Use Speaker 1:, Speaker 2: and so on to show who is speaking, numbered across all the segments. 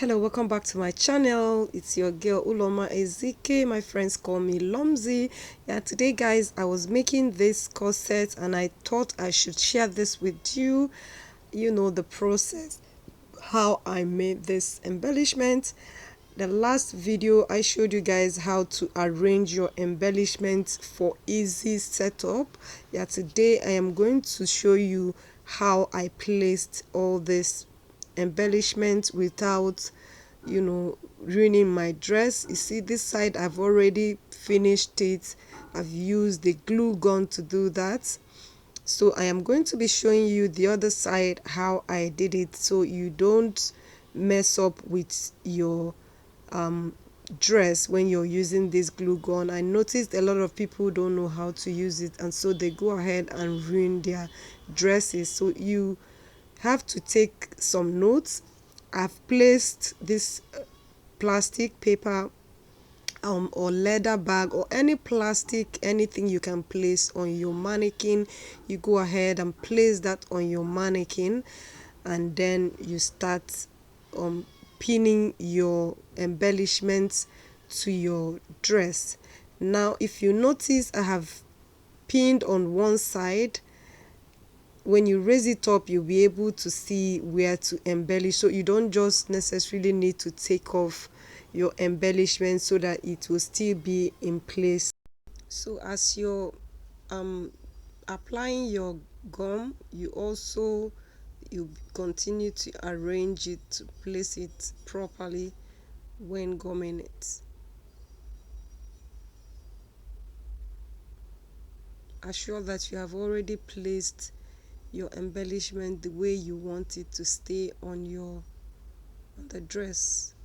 Speaker 1: Hello, welcome back to my channel. It's your girl Uloma Ezike. My friends call me Lomzi. Yeah, today guys, I was making this corset and I thought I should share this with you. You know the process, how I made this embellishment. The last video I showed you guys how to arrange your embellishments for easy setup. Yeah, today I am going to show you how I placed all this embellishment without ruining my dress. You see, this side I've already finished it. I've used the glue gun to do that, so I am going to be showing you the other side how I did it, so you don't mess up with your dress when you're using this glue gun. I noticed a lot of people don't know how to use it, and so they go ahead and ruin their dresses. So you have to take some notes. I've placed this plastic paper or leather bag or any plastic, anything you can place on your mannequin. You go ahead and place that on your mannequin, and then you start pinning your embellishments to your dress. Now if you notice, I have pinned on one side. When you raise it up, you'll be able to see where to embellish, so you don't just necessarily need to take off your embellishment so that it will still be in place. So as you're applying your gum, you continue to arrange it to place it properly when gumming it. Assure that you have already placed your embellishment the way you want it to stay on the dress.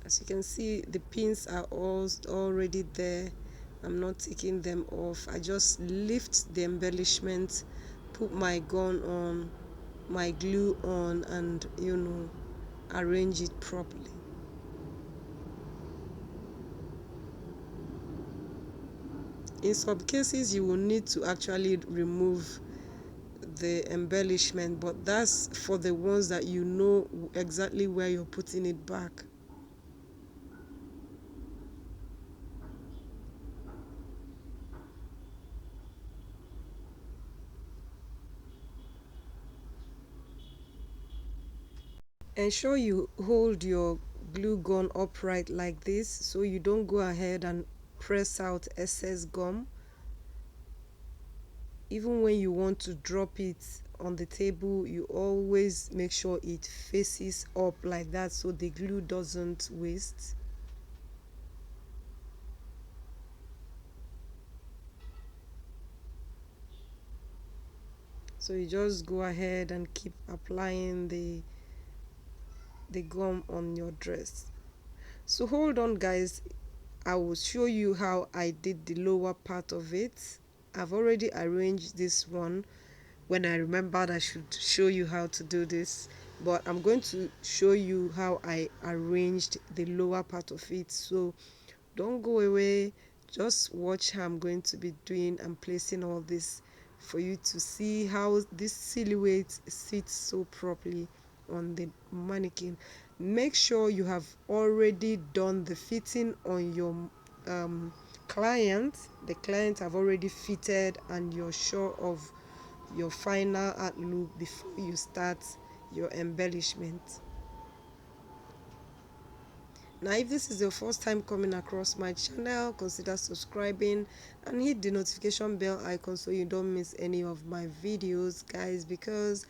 Speaker 1: As you can see, the pins are all already there. I'm not taking them off. I just lift the embellishment, put my gun on, my glue on, and arrange it properly. In some cases you will need to actually remove the embellishment, but that's for the ones that you know exactly where you're putting it back. Ensure you hold your glue gun upright like this, so you don't go ahead and press out excess gum. Even when you want to drop it on the table, you always make sure it faces up like that so the glue doesn't waste. So you just go ahead and keep applying the gum on your dress. So hold on guys, I will show you how I did the lower part of it. I've already arranged this one. When I remembered I should show you how to do this, but I'm going to show you how I arranged the lower part of it. So don't go away, just watch how I'm going to be doing and placing all this for you to see how this silhouette sits so properly on the mannequin. Make sure you have already done the fitting on your client. The client have already fitted and you're sure of your final art look before you start your embellishment. Now if this is your first time coming across my channel, consider subscribing and hit the notification bell icon so you don't miss any of my videos guys, because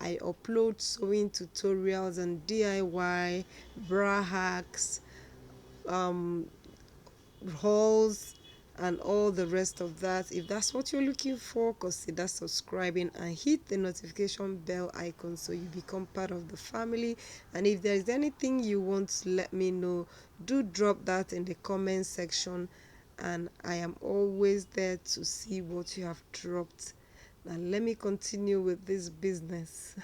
Speaker 1: I upload sewing tutorials and DIY bra hacks, hauls, and all the rest of that. If that's what you're looking for, consider subscribing and hit the notification bell icon so you become part of the family. And if there is anything you want to let me know, do drop that in the comment section and I am always there to see what you have dropped. Now let me continue with this business.